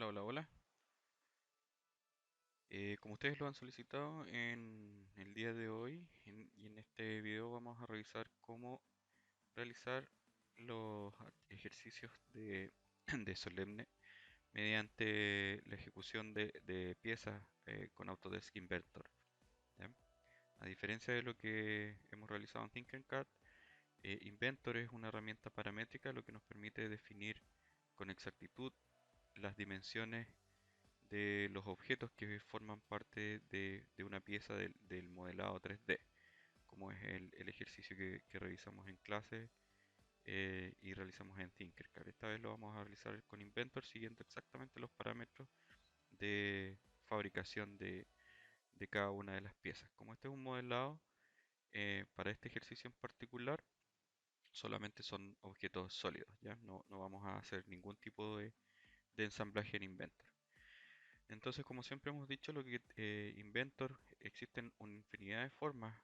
Hola, hola, hola. Como ustedes lo han solicitado en el día de hoy y en este video vamos a revisar cómo realizar los ejercicios de Solemne mediante la ejecución de piezas con Autodesk Inventor. ¿Ya? A diferencia de lo que hemos realizado en Tinkercad, Inventor es una herramienta paramétrica lo que nos permite definir con exactitud las dimensiones de los objetos que forman parte de una pieza del modelado 3D, como es el ejercicio que realizamos en clase y realizamos en Tinkercad. Esta vez lo vamos a realizar con Inventor siguiendo exactamente los parámetros de fabricación de cada una de las piezas. Como este es un modelado, para este ejercicio en particular solamente son objetos sólidos, ¿ya? No vamos a hacer ningún tipo de ensamblaje en Inventor. Entonces, como siempre hemos dicho, lo que Inventor existen una infinidad de formas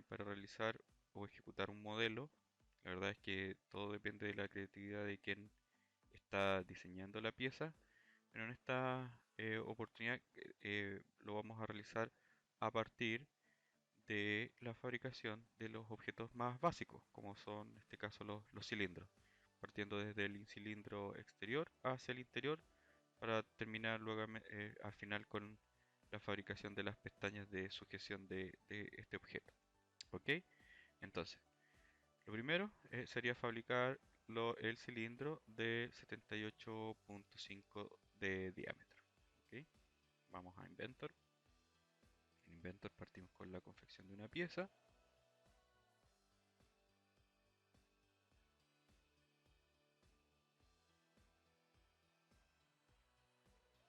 para realizar o ejecutar un modelo. La verdad es que todo depende de la creatividad de quien está diseñando la pieza, pero en esta oportunidad lo vamos a realizar a partir de la fabricación de los objetos más básicos, como son en este caso los cilindros, partiendo desde el cilindro exterior hacia el interior para terminar luego al final con la fabricación de las pestañas de sujeción de este objeto. ¿Ok? Entonces, lo primero sería fabricar el cilindro de 78.5 de diámetro. ¿Ok? Vamos a Inventor. En Inventor partimos con la confección de una pieza.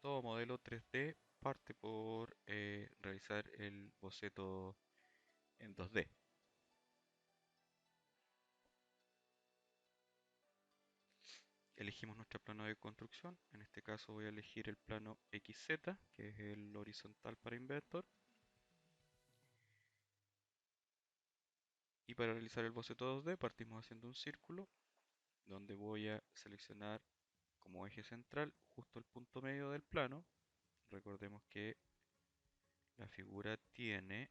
Todo modelo 3D parte por realizar el boceto en 2D. Elegimos nuestro plano de construcción. En este caso voy a elegir el plano XZ, que es el horizontal para Inventor. Y para realizar el boceto 2D partimos haciendo un círculo donde voy a seleccionar como eje central justo el punto medio del plano. Recordemos que la figura tiene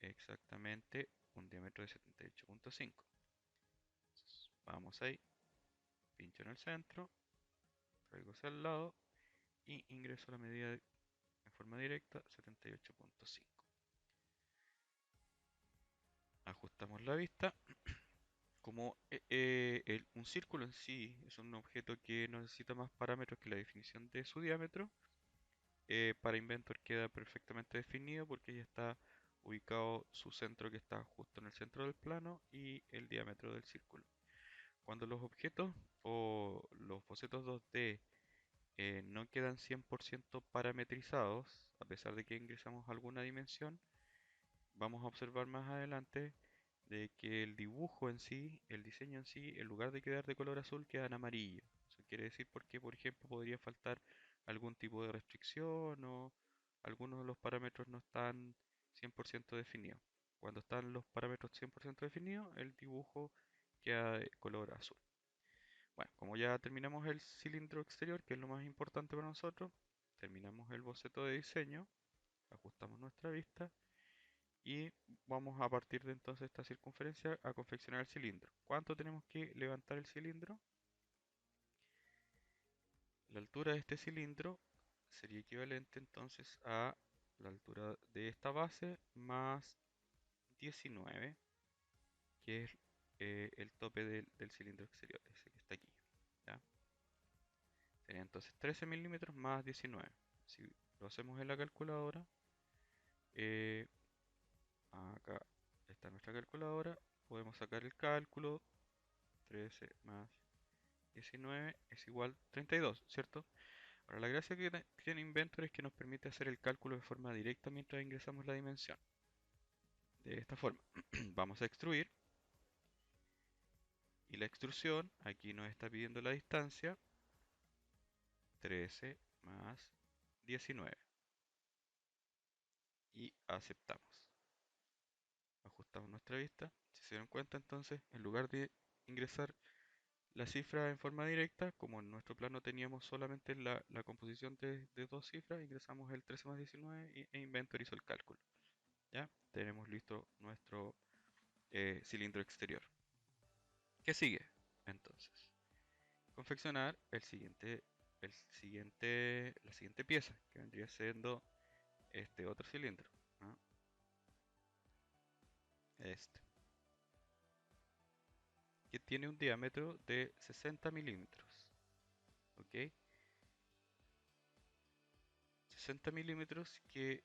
exactamente un diámetro de 78.5. Vamos ahí, pincho en el centro, traigo hacia el lado y ingreso la medida en forma directa 78.5. Ajustamos la vista. Como un círculo en sí es un objeto que no necesita más parámetros que la definición de su diámetro, para Inventor queda perfectamente definido porque ya está ubicado su centro que está justo en el centro del plano y el diámetro del círculo. Cuando los objetos o los bocetos 2D no quedan 100% parametrizados, a pesar de que ingresamos alguna dimensión, vamos a observar más adelante de que el dibujo en sí, el diseño en sí, en lugar de quedar de color azul, queda en amarillo. Eso quiere decir porque, por ejemplo, podría faltar algún tipo de restricción o algunos de los parámetros no están 100% definidos. Cuando están los parámetros 100% definidos, el dibujo queda de color azul. Bueno, como ya terminamos el cilindro exterior, que es lo más importante para nosotros, terminamos el boceto de diseño, ajustamos nuestra vista y vamos a partir de entonces esta circunferencia a confeccionar el cilindro. ¿Cuánto tenemos que levantar el cilindro? La altura de este cilindro sería equivalente entonces a la altura de esta base más 19, que es el tope del cilindro exterior, ese que está aquí. ¿Ya? Sería entonces 13 milímetros más 19. Si lo hacemos en la calculadora, eh, acá está nuestra calculadora, podemos sacar el cálculo. 13 más 19 es igual a 32, ¿cierto? Ahora la gracia que tiene Inventor es que nos permite hacer el cálculo de forma directa mientras ingresamos la dimensión. De esta forma, vamos a extruir y la extrusión aquí nos está pidiendo la distancia 13 más 19 y aceptamos. Ajustamos nuestra vista. Si se dan cuenta entonces, en lugar de ingresar la cifra en forma directa, como en nuestro plano teníamos solamente la composición de dos cifras, ingresamos el 13 más 19 e Inventor hizo el cálculo. ¿Ya? Tenemos listo nuestro cilindro exterior. ¿Qué sigue? Entonces, confeccionar la siguiente pieza, que vendría siendo este otro cilindro. ¿Ah? Este, que tiene un diámetro de 60 milímetros. ¿Ok? 60 milímetros que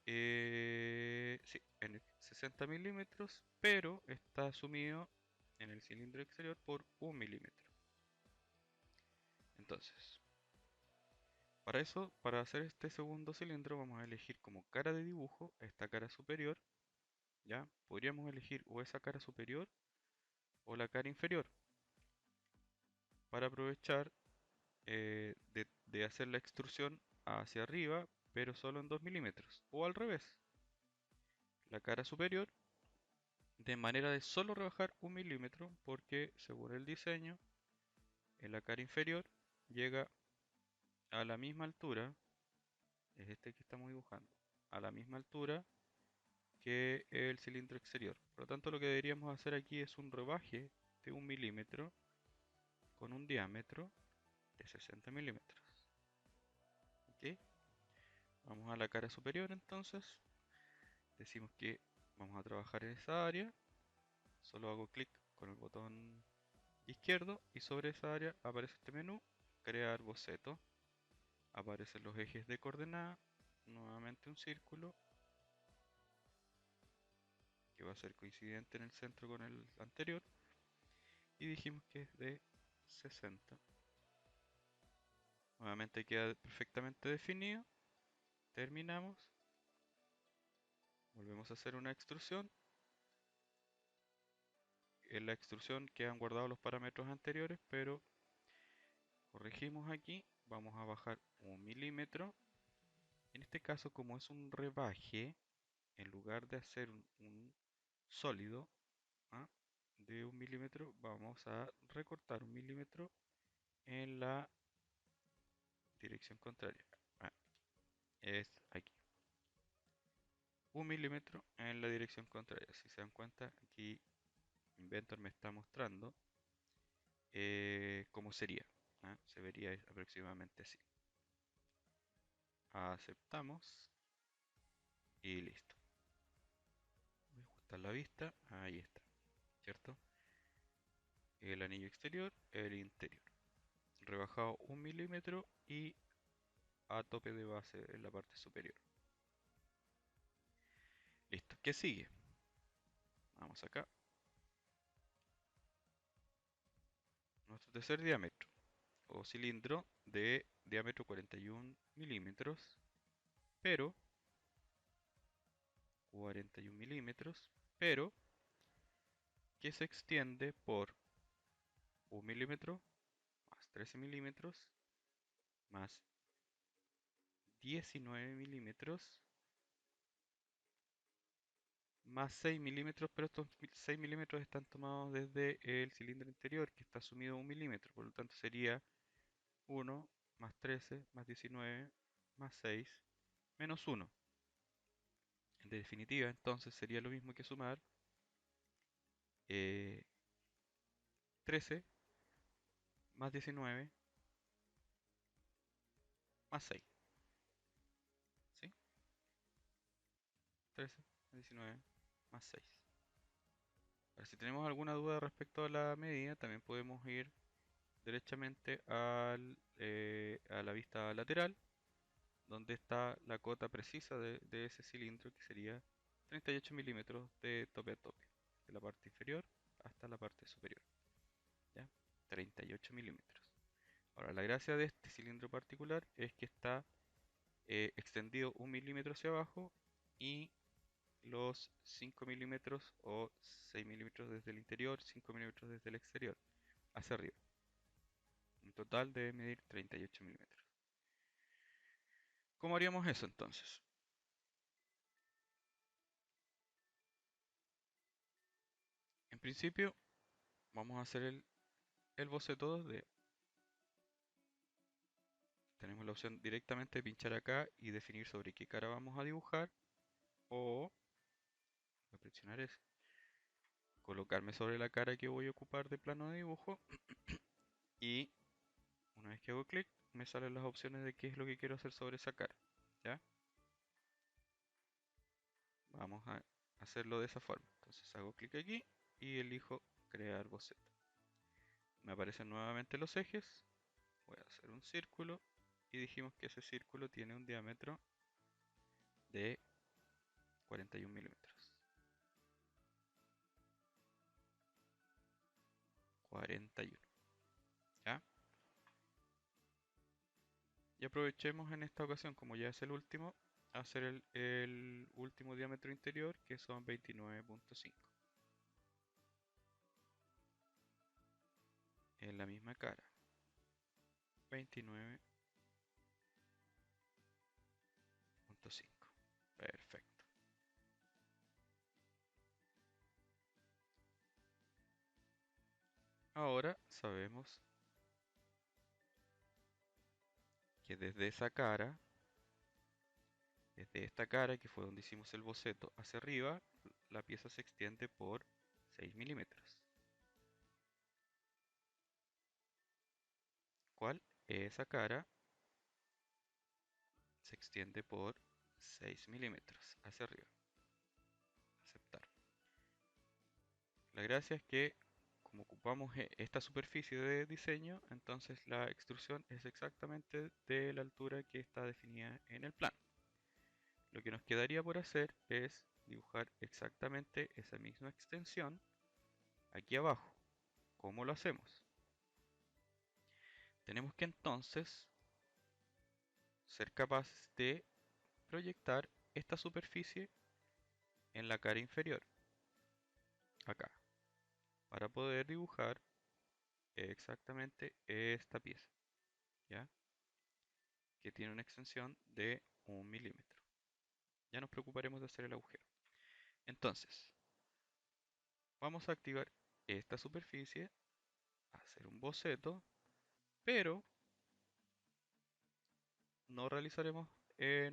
sí, en 60 milímetros, pero está sumido en el cilindro exterior por 1 milímetro. Entonces, para eso, para hacer este segundo cilindro, vamos a elegir como cara de dibujo esta cara superior. ¿Ya? Podríamos elegir o esa cara superior o la cara inferior para aprovechar de hacer la extrusión hacia arriba, pero solo en 2 milímetros. O al revés, la cara superior de manera de solo rebajar 1 milímetro, porque según el diseño, en la cara inferior llega a la misma altura, es este que estamos dibujando, a la misma altura que el cilindro exterior. Por lo tanto, lo que deberíamos hacer aquí es un rebaje de 1 milímetro con un diámetro de 60 milímetros. ¿Ok? Vamos a la cara superior entonces. Decimos que vamos a trabajar en esa área. Solo hago clic con el botón izquierdo y sobre esa área aparece este menú, crear boceto. Aparecen los ejes de coordenada, nuevamente un círculo que va a ser coincidente en el centro con el anterior y dijimos que es de 60. Nuevamente queda perfectamente definido. Terminamos. Volvemos a hacer una extrusión. En la extrusión quedan guardados los parámetros anteriores, pero corregimos aquí. Vamos a bajar 1 milímetro. En este caso, como es un rebaje, en lugar de hacer un sólido, ¿ah? De 1 milímetro, vamos a recortar 1 milímetro en la dirección contraria. Ah, es aquí. 1 milímetro en la dirección contraria. Si se dan cuenta, aquí Inventor me está mostrando cómo sería. ¿Ah? Se vería aproximadamente así. Aceptamos y listo. Voy a ajustar la vista. Ahí está. ¿Cierto? El anillo exterior, el interior. Rebajado 1 milímetro y a tope de base en la parte superior. Listo. ¿Qué sigue? Vamos acá. Nuestro tercer diámetro o cilindro de diámetro 41 milímetros, pero 41 milímetros, pero que se extiende por 1 milímetro más 13 milímetros más 19 milímetros más 6 milímetros, pero estos 6 milímetros están tomados desde el cilindro interior que está sumido 1 milímetro, por lo tanto sería 1 más 13 más 19 más 6 menos 1. En definitiva, entonces sería lo mismo que sumar 13 más 19 más 6. ¿Sí? 13 más 19 más 6. Ahora, si tenemos alguna duda respecto a la medida, también podemos ir derechamente a la vista lateral, donde está la cota precisa de ese cilindro, que sería 38 milímetros de tope a tope, de la parte inferior hasta la parte superior. ¿Ya? 38 milímetros. Ahora, la gracia de este cilindro particular es que está extendido 1 milímetro hacia abajo y los 5 milímetros o 6 milímetros desde el interior, 5 milímetros desde el exterior, hacia arriba. En total debe medir 38 milímetros. ¿Cómo haríamos eso entonces? En principio vamos a hacer el boceto 2D. Tenemos la opción directamente de pinchar acá y definir sobre qué cara vamos a dibujar. O voy a presionar es colocarme sobre la cara que voy a ocupar de plano de dibujo. Y una vez que hago clic, me salen las opciones de qué es lo que quiero hacer sobre esa cara. ¿Ya? Vamos a hacerlo de esa forma. Entonces hago clic aquí y elijo crear boceto. Me aparecen nuevamente los ejes. Voy a hacer un círculo y dijimos que ese círculo tiene un diámetro de 41 milímetros. 41. ¿Ya? Y aprovechemos en esta ocasión, como ya es el último, hacer el último diámetro interior, que son 29.5. En la misma cara. 29.5. Perfecto. Ahora sabemos que desde esa cara, desde esta cara, que fue donde hicimos el boceto, hacia arriba, la pieza se extiende por 6 milímetros. ¿Cuál? Esa cara se extiende por 6 milímetros hacia arriba. Aceptar. La gracia es que como ocupamos esta superficie de diseño, entonces la extrusión es exactamente de la altura que está definida en el plano. Lo que nos quedaría por hacer es dibujar exactamente esa misma extensión aquí abajo. ¿Cómo lo hacemos? Tenemos que entonces ser capaces de proyectar esta superficie en la cara inferior, acá, para poder dibujar exactamente esta pieza, ¿ya? Que tiene una extensión de 1 milímetro. Ya nos preocuparemos de hacer el agujero. Entonces, vamos a activar esta superficie, hacer un boceto, pero no realizaremos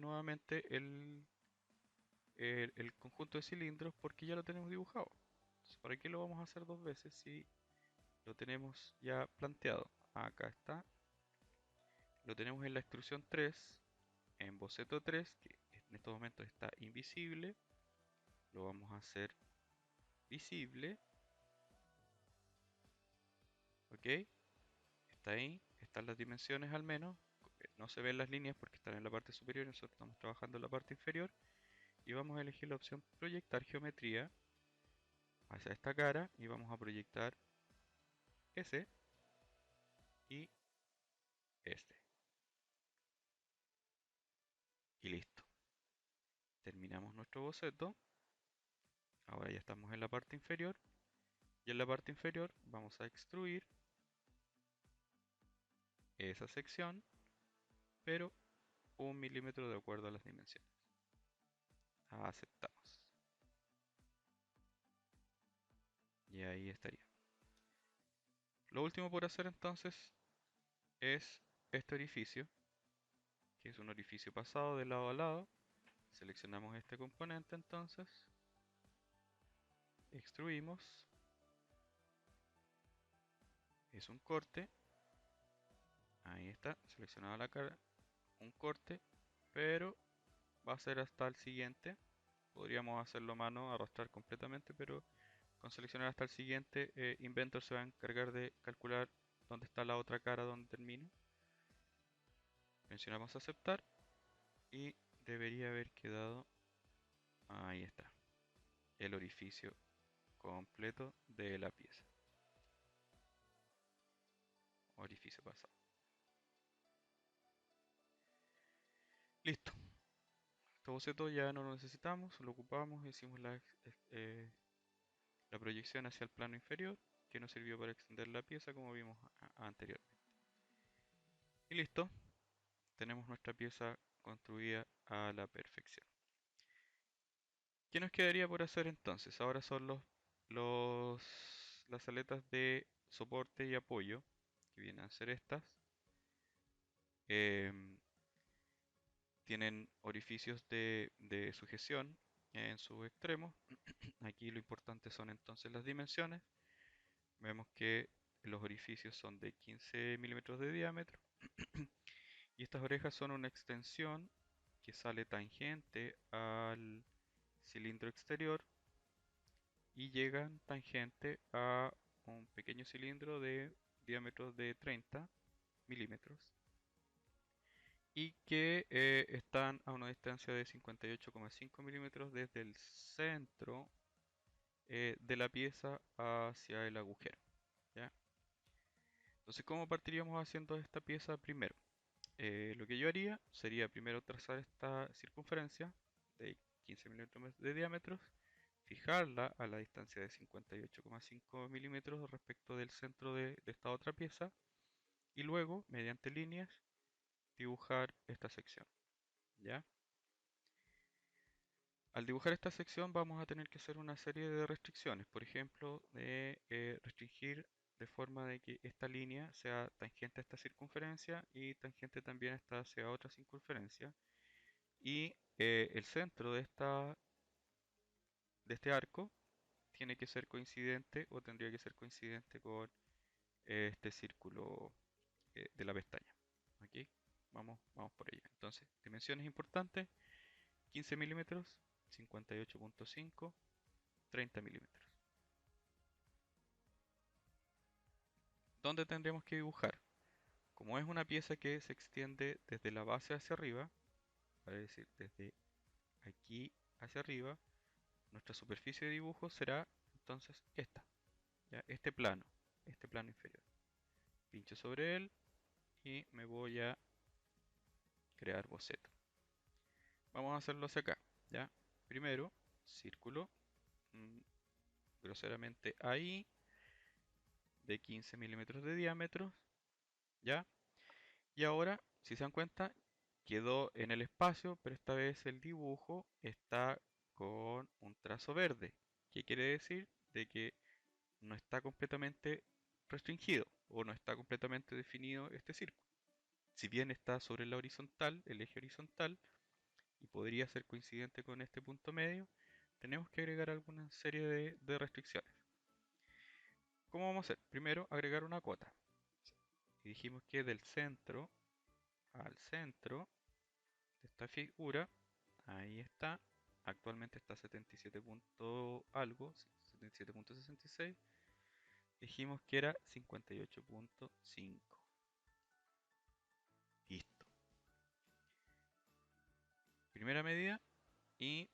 nuevamente el conjunto de cilindros porque ya lo tenemos dibujado. Entonces, ¿para qué lo vamos a hacer dos veces si lo tenemos ya planteado? Acá está. Lo tenemos en la extrusión 3, en boceto 3, que en estos momentos está invisible. Lo vamos a hacer visible. ¿Ok? Está ahí, están las dimensiones al menos. No se ven las líneas porque están en la parte superior y nosotros estamos trabajando en la parte inferior. Y vamos a elegir la opción proyectar geometría hacia esta cara y vamos a proyectar ese y este. Y listo. Terminamos nuestro boceto. Ahora ya estamos en la parte inferior. Y en la parte inferior vamos a extruir esa sección, pero 1 milímetro de acuerdo a las dimensiones. Aceptamos. Y ahí estaría. Lo último por hacer entonces es este orificio, que es un orificio pasado de lado a lado. Seleccionamos este componente entonces, extruimos, es un corte, ahí está, seleccionado la cara, un corte, pero va a ser hasta el siguiente. Podríamos hacerlo a mano, arrastrar completamente, pero con seleccionar hasta el siguiente, Inventor se va a encargar de calcular dónde está la otra cara donde termina. Mencionamos aceptar y debería haber quedado, ahí está, el orificio completo de la pieza. Orificio pasado. Listo. Este boceto ya no lo necesitamos, lo ocupamos, hicimos la proyección hacia el plano inferior, que nos sirvió para extender la pieza como vimos anteriormente. Y listo, tenemos nuestra pieza construida a la perfección. ¿Qué nos quedaría por hacer entonces? Ahora son las aletas de soporte y apoyo, que vienen a ser estas, em, tienen orificios de sujeción en sus extremos. Aquí lo importante son entonces las dimensiones. Vemos que los orificios son de 15 milímetros de diámetro y estas orejas son una extensión que sale tangente al cilindro exterior y llegan tangente a un pequeño cilindro de diámetro de 30 milímetros y que están a una distancia de 58,5 milímetros desde el centro de la pieza hacia el agujero, ¿ya? Entonces, ¿cómo partiríamos haciendo esta pieza primero? Lo que yo haría sería primero trazar esta circunferencia de 15 milímetros de diámetro, fijarla a la distancia de 58,5 milímetros respecto del centro de esta otra pieza y luego, mediante líneas, dibujar esta sección, ¿ya? Al dibujar esta sección vamos a tener que hacer una serie de restricciones, por ejemplo, de restringir de forma de que esta línea sea tangente a esta circunferencia y tangente también a esta hacia otra circunferencia. Y el centro de este arco tiene que ser coincidente o tendría que ser coincidente con este círculo de la pestaña. Aquí vamos por ello. Entonces, dimensiones importantes, 15 milímetros, 58,5, 30 milímetros. ¿Dónde tendremos que dibujar? Como es una pieza que se extiende desde la base hacia arriba, es decir, desde aquí hacia arriba, nuestra superficie de dibujo será entonces esta, ¿ya? Este plano inferior. Pincho sobre él y me voy a crear boceto. Vamos a hacerlo hacia acá, ¿ya? Primero, círculo, mm, groseramente ahí, de 15 milímetros de diámetro, ¿ya? Y ahora, si se dan cuenta, quedó en el espacio, pero esta vez el dibujo está con un trazo verde. ¿Qué quiere decir? De que no está completamente restringido o no está completamente definido este círculo. Si bien está sobre la horizontal, el eje horizontal, y podría ser coincidente con este punto medio, tenemos que agregar alguna serie de restricciones. ¿Cómo vamos a hacer? Primero, agregar una cota. Y dijimos que del centro al centro de esta figura, ahí está, actualmente está 77 punto algo, 77,66, dijimos que era 58,5. Listo. Primera medida y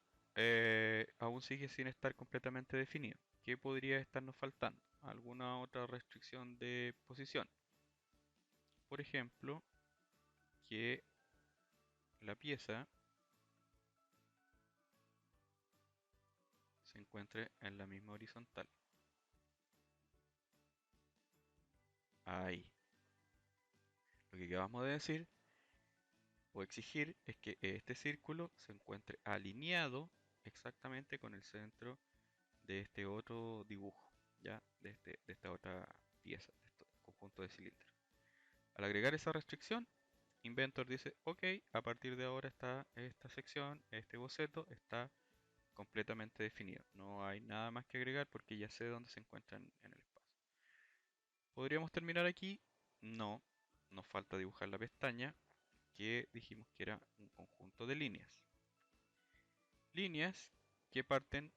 aún sigue sin estar completamente definido. ¿Qué podría estarnos faltando? ¿Alguna otra restricción de posición? Por ejemplo, que la pieza se encuentre en la misma horizontal. Ahí. Lo que acabamos de decir o exigir es que este círculo se encuentre alineado exactamente con el centro de este otro dibujo, ¿ya? De esta otra pieza, de este conjunto de cilindros. Al agregar esa restricción, Inventor dice, ok, a partir de ahora esta sección, este boceto, está completamente definido. No hay nada más que agregar porque ya sé dónde se encuentran en el espacio. ¿Podríamos terminar aquí? No, nos falta dibujar la pestaña que dijimos que era un conjunto de líneas. Líneas que parten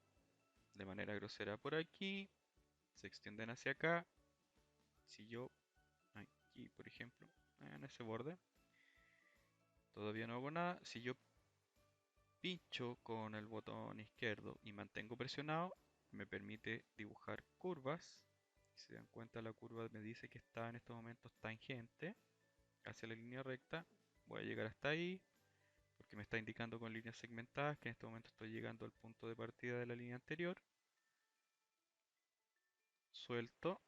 de manera grosera por aquí, se extienden hacia acá. Si yo aquí, por ejemplo, en ese borde, todavía no hago nada. Si yo pincho con el botón izquierdo y mantengo presionado, me permite dibujar curvas. Si se dan cuenta, la curva me dice que está en estos momentos tangente hacia la línea recta. Voy a llegar hasta ahí porque me está indicando con líneas segmentadas que en este momento estoy llegando al punto de partida de la línea anterior. Suelto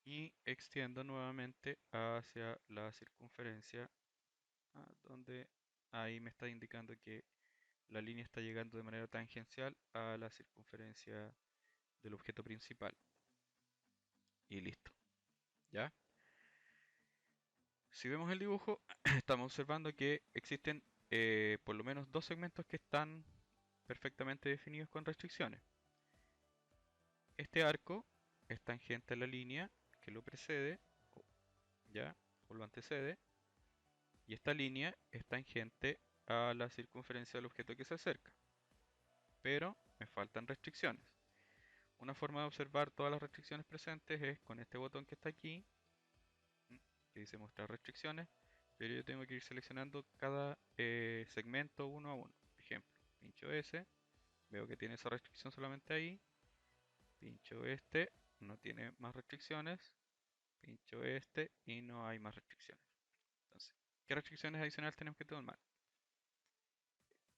y extiendo nuevamente hacia la circunferencia, donde ahí me está indicando que la línea está llegando de manera tangencial a la circunferencia del objeto principal. y listo. ¿Ya? Si vemos el dibujo, estamos observando que existen por lo menos dos segmentos que están perfectamente definidos con restricciones. Este arco es tangente a la línea que lo precede, ¿ya? O lo antecede, y esta línea es tangente a la circunferencia del objeto que se acerca. Pero me faltan restricciones. Una forma de observar todas las restricciones presentes es con este botón que está aquí, que dice mostrar restricciones, pero yo tengo que ir seleccionando cada segmento uno a uno. Por ejemplo, pincho S, veo que tiene esa restricción solamente ahí, pincho este, no tiene más restricciones, pincho este y no hay más restricciones. Entonces, ¿qué restricciones adicionales tenemos que tomar?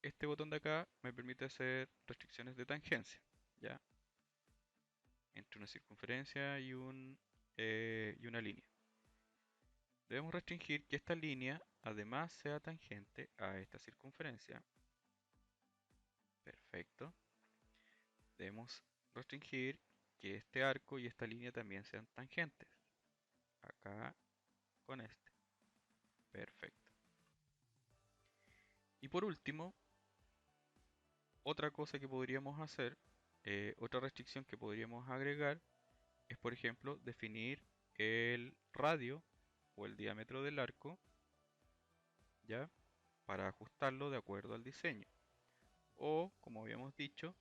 Este botón de acá me permite hacer restricciones de tangencia, ¿ya? Entre una circunferencia y una línea. Debemos restringir que esta línea además sea tangente a esta circunferencia. Perfecto. Debemos restringir que este arco y esta línea también sean tangentes. Acá con este. Perfecto. Y por último, otra cosa que podríamos hacer, otra restricción que podríamos agregar es, por ejemplo, definir el radio o el diámetro del arco, ¿ya? Para ajustarlo de acuerdo al diseño. O, como habíamos dicho,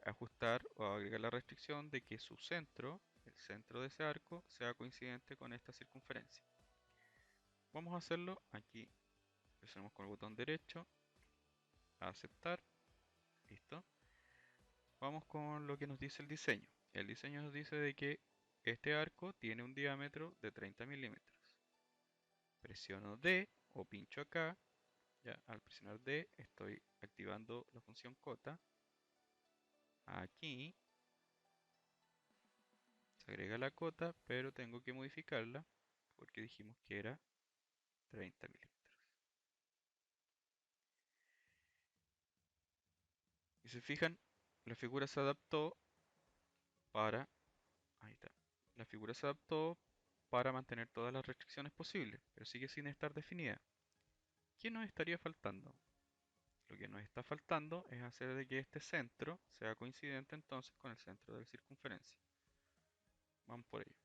ajustar o agregar la restricción de que su centro, el centro de ese arco, sea coincidente con esta circunferencia. Vamos a hacerlo aquí. Presionamos con el botón derecho, a aceptar, listo. Vamos con lo que nos dice el diseño. El diseño nos dice de que este arco tiene un diámetro de 30 milímetros. Presiono D o pincho acá. Ya, al presionar D estoy activando la función cota. Aquí se agrega la cota, pero tengo que modificarla porque dijimos que era 30 milímetros. Y se fijan, la figura se adaptó para... Ahí está. La figura se adaptó para mantener todas las restricciones posibles, pero sigue sin estar definida. ¿Qué nos estaría faltando? Lo que nos está faltando es hacer de que este centro sea coincidente entonces con el centro de la circunferencia. Vamos por ello.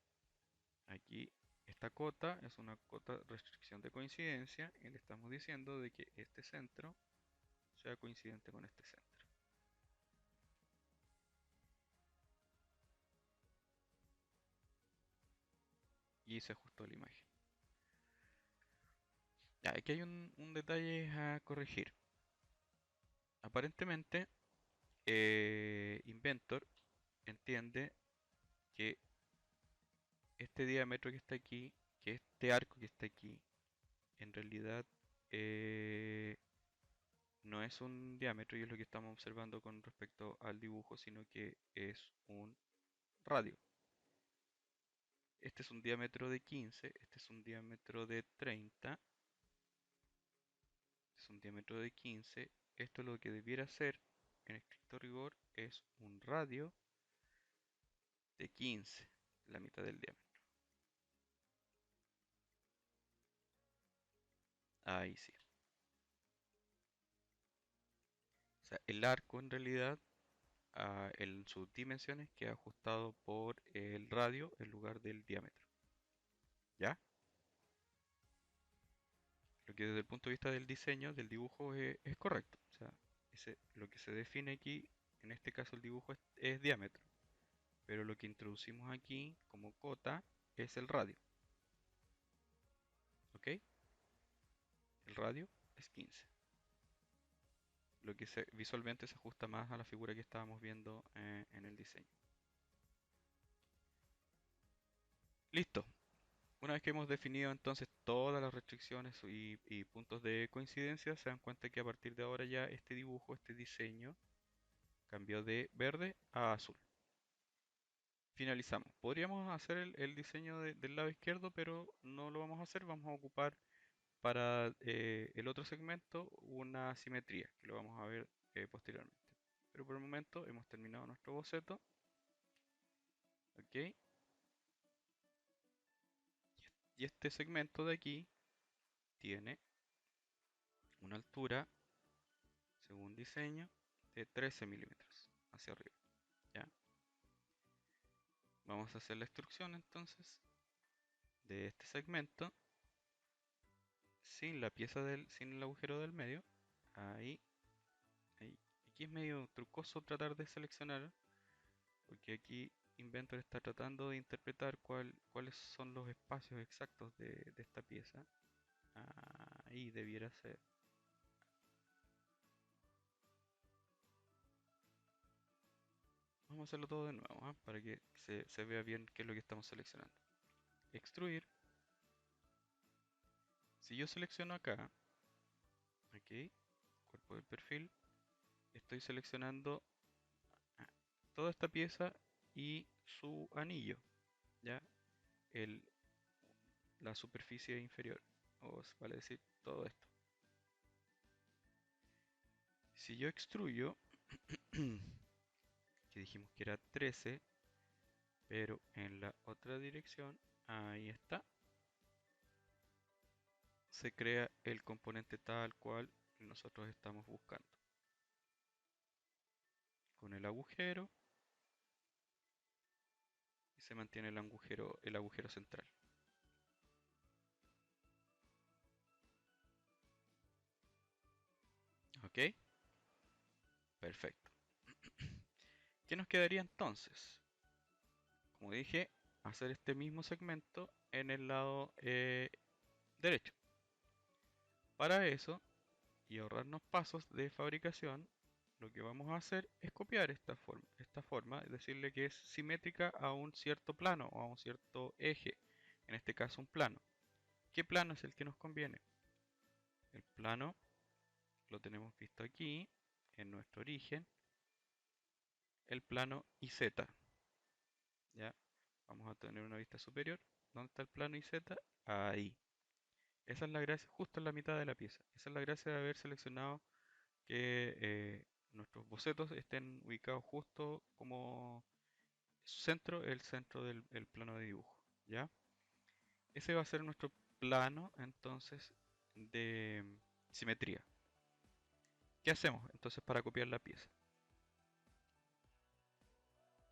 Aquí esta cota es una cota restricción de coincidencia y le estamos diciendo de que este centro sea coincidente con este centro. Y se ajustó la imagen. Ya, aquí hay un detalle a corregir. Aparentemente, Inventor entiende que este diámetro que está aquí, que este arco que está aquí, en realidad no es un diámetro y es lo que estamos observando con respecto al dibujo, sino que es un radio. Este es un diámetro de 15, este es un diámetro de 30, este es un diámetro de 15. Esto lo que debiera ser, en estricto rigor, es un radio de 15, la mitad del diámetro. Ahí sí. O sea, el arco en realidad, en sus dimensiones, queda ajustado por el radio en lugar del diámetro. ¿Ya? Lo que desde el punto de vista del diseño, del dibujo, es correcto. O sea, lo que se define aquí, en este caso el dibujo es diámetro. Pero lo que introducimos aquí como cota es el radio. ¿Ok? El radio es 15. Lo que visualmente se ajusta más a la figura que estábamos viendo en el diseño. Listo. Una vez que hemos definido entonces todas las restricciones y puntos de coincidencia, se dan cuenta que a partir de ahora ya este dibujo, este diseño, cambió de verde a azul. Finalizamos. Podríamos hacer el diseño del lado izquierdo, pero no lo vamos a hacer. Vamos a ocupar para el otro segmento una simetría, que lo vamos a ver posteriormente. Pero por el momento hemos terminado nuestro boceto. Ok. Y este segmento de aquí tiene una altura, según diseño, de 13 milímetros hacia arriba. ¿Ya? Vamos a hacer la extrusión entonces de este segmento sin la pieza sin el agujero del medio. Ahí, ahí. Aquí es medio trucoso tratar de seleccionar, porque aquí Inventor está tratando de interpretar cuáles son los espacios exactos de esta pieza. Ahí debiera ser. Vamos a hacerlo todo de nuevo, ¿ah? Para que se vea bien qué es lo que estamos seleccionando. Extruir. Si yo selecciono acá, aquí, cuerpo del perfil, estoy seleccionando ah, toda esta pieza y su anillo, ¿ya? El, la superficie inferior, vale decir todo esto. Si yo extruyo, que dijimos que era 13, pero en la otra dirección, ahí está, se crea el componente tal cual nosotros estamos buscando. Con el agujero, y se mantiene el agujero central. ¿Ok? Perfecto. ¿Qué nos quedaría entonces? Como dije, hacer este mismo segmento en el lado derecho. Para eso, y ahorrarnos pasos de fabricación, lo que vamos a hacer es copiar esta forma, es decirle que es simétrica a un cierto plano o a un cierto eje, en este caso un plano. ¿Qué plano es el que nos conviene? El plano lo tenemos visto aquí, en nuestro origen, el plano IZ. ¿Ya? Vamos a tener una vista superior. ¿Dónde está el plano IZ? Ahí. Esa es la gracia, justo en la mitad de la pieza. Esa es la gracia de haber seleccionado que nuestros bocetos estén ubicados justo como centro, el centro del el plano de dibujo. ¿Ya? Ese va a ser nuestro plano entonces de simetría. ¿Qué hacemos entonces para copiar la pieza?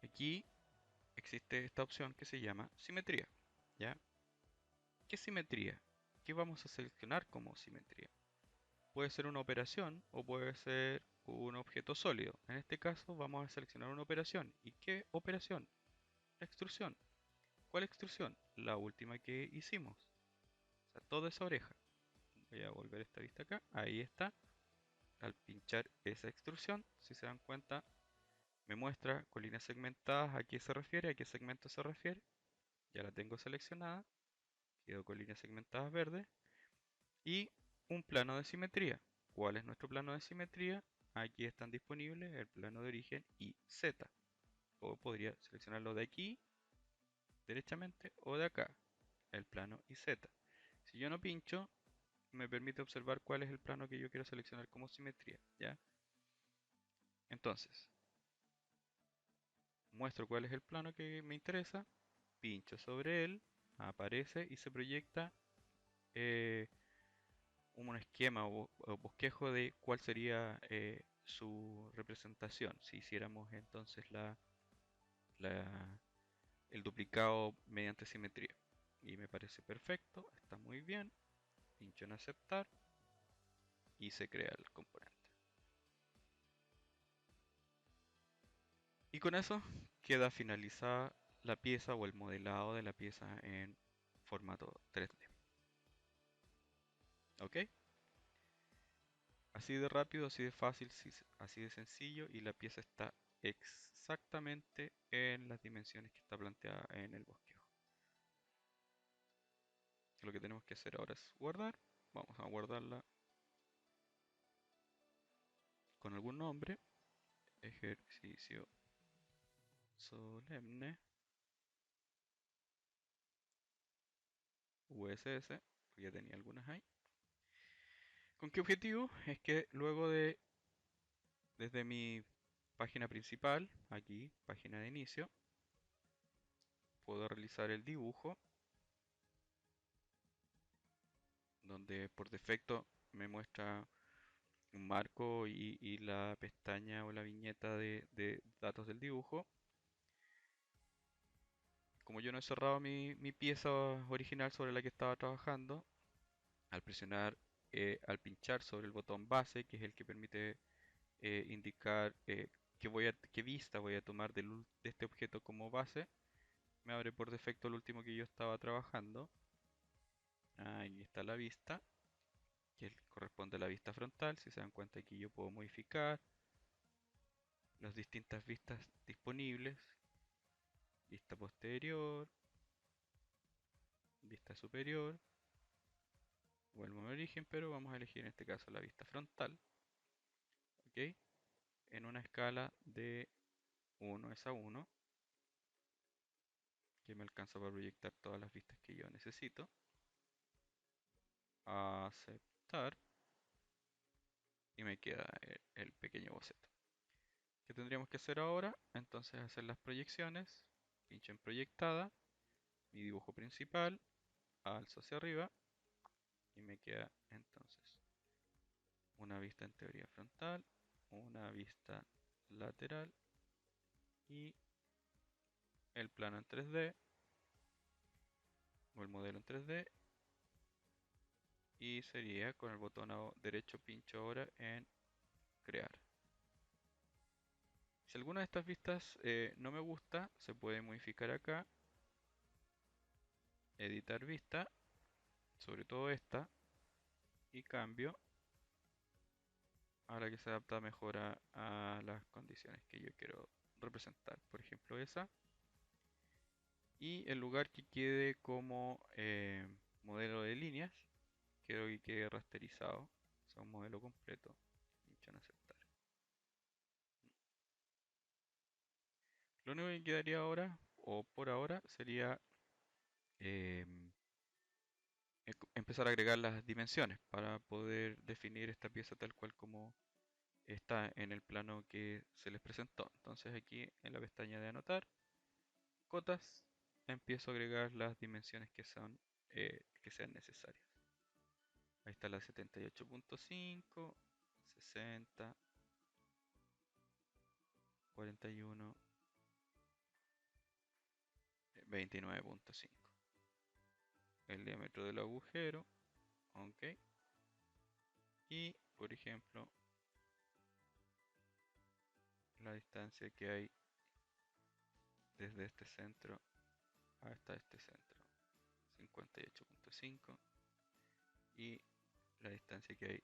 Aquí existe esta opción que se llama simetría. ¿Ya? ¿Qué simetría? ¿Qué vamos a seleccionar como simetría? Puede ser una operación o puede ser un objeto sólido. En este caso vamos a seleccionar una operación. ¿Y qué operación? La extrusión. ¿Cuál extrusión? La última que hicimos. O sea, toda esa oreja. Voy a volver esta vista acá. Ahí está. Al pinchar esa extrusión, si se dan cuenta, me muestra con líneas segmentadas a qué se refiere, a qué segmento se refiere. Ya la tengo seleccionada. Quedo con líneas segmentadas verdes. Y un plano de simetría. ¿Cuál es nuestro plano de simetría? Aquí están disponibles el plano de origen y Z. O podría seleccionarlo de aquí, derechamente, o de acá, el plano y Z. Si yo no pincho, me permite observar cuál es el plano que yo quiero seleccionar como simetría. ¿Ya? Entonces, muestro cuál es el plano que me interesa, pincho sobre él, aparece y se proyecta eh, un esquema o bosquejo de cuál sería su representación si hiciéramos entonces la- el duplicado mediante simetría. Y me parece perfecto, está muy bien. Pincho en aceptar y se crea el componente. Y con eso queda finalizada la pieza o el modelado de la pieza en formato 3D. ¿Ok? Así de rápido, así de fácil, así de sencillo y la pieza está exactamente en las dimensiones que está planteada en el bosquejo. Lo que tenemos que hacer ahora es guardar. Vamos a guardarla con algún nombre. Ejercicio solemne USS, porque ya tenía algunas ahí. ¿Con qué objetivo? Es que luego desde mi página principal, aquí, página de inicio, puedo realizar el dibujo donde por defecto me muestra un marco y la pestaña o la viñeta de datos del dibujo. Como yo no he cerrado mi pieza original sobre la que estaba trabajando, al presionar, al pinchar sobre el botón base, que es el que permite indicar qué vista voy a tomar de este objeto como base, me abre por defecto el último que yo estaba trabajando. Ahí está la vista, que corresponde a la vista frontal. Si se dan cuenta, aquí yo puedo modificar las distintas vistas disponibles: vista posterior, vista superior. Vuelvo a mi origen, pero vamos a elegir en este caso la vista frontal, ¿ok? En una escala de 1 es a 1, que me alcanza para proyectar todas las vistas que yo necesito. Aceptar, y me queda el pequeño boceto. ¿Qué tendríamos que hacer ahora? Entonces hacer las proyecciones. Pincho en proyectada, mi dibujo principal, alzo hacia arriba y me queda entonces una vista en teoría frontal, una vista lateral y el plano en 3D o el modelo en 3D, y sería con el botón derecho pincho ahora en crear. Si alguna de estas vistas no me gusta, se puede modificar acá, editar vista, sobre todo esta, y cambio a la que se adapta mejor a las condiciones que yo quiero representar. Por ejemplo, esa. Y el lugar que quede como modelo de líneas, quiero que quede rasterizado, o sea, un modelo completo. Pincho en aceptar. Lo único que quedaría ahora, o por ahora, sería em, empezar a agregar las dimensiones para poder definir esta pieza tal cual como está en el plano que se les presentó. Entonces aquí en la pestaña de anotar, cotas, empiezo a agregar las dimensiones que sean necesarias. Ahí está la 78.5, 60, 41, 29.5. El diámetro del agujero, ok. Y por ejemplo, la distancia que hay desde este centro hasta este centro, 58.5. Y la distancia que hay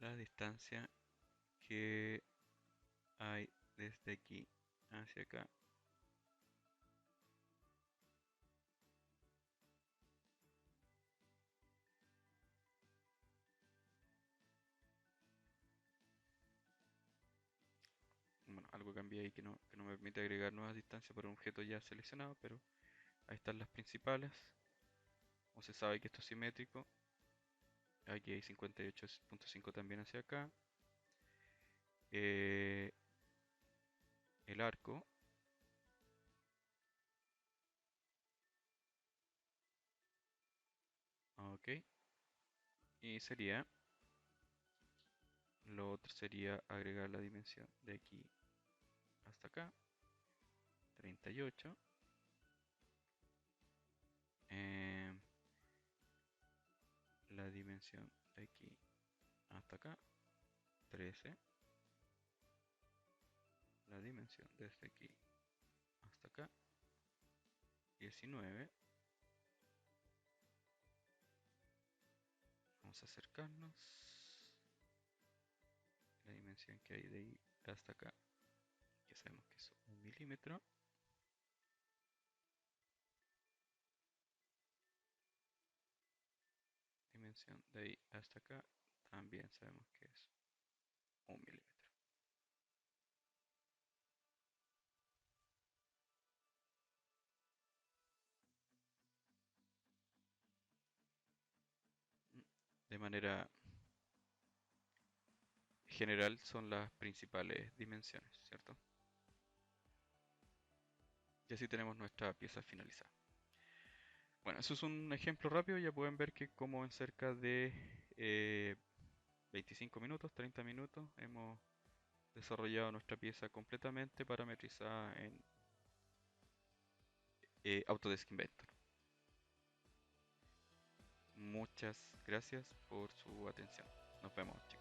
la distancia que hay desde aquí hacia acá, bueno, algo cambié ahí que no me permite agregar nuevas distancias para un objeto ya seleccionado, pero ahí están las principales. Como se sabe que esto es simétrico, aquí hay 58.5 también hacia acá. Eh, el arco, ok. Y lo otro sería agregar la dimensión de aquí hasta acá, 38. Eh, la dimensión de aquí hasta acá, 13. La dimensión desde aquí hasta acá, 19. Vamos a acercarnos. La dimensión que hay de ahí hasta acá, que sabemos que es 1 milímetro. Dimensión de ahí hasta acá, también sabemos que es 1 milímetro. De manera general son las principales dimensiones, ¿cierto? Y así tenemos nuestra pieza finalizada. Bueno, eso es un ejemplo rápido. Ya pueden ver que como en cerca de 25 minutos, 30 minutos, hemos desarrollado nuestra pieza completamente parametrizada en Autodesk Inventor. Muchas gracias por su atención. Nos vemos, chicos.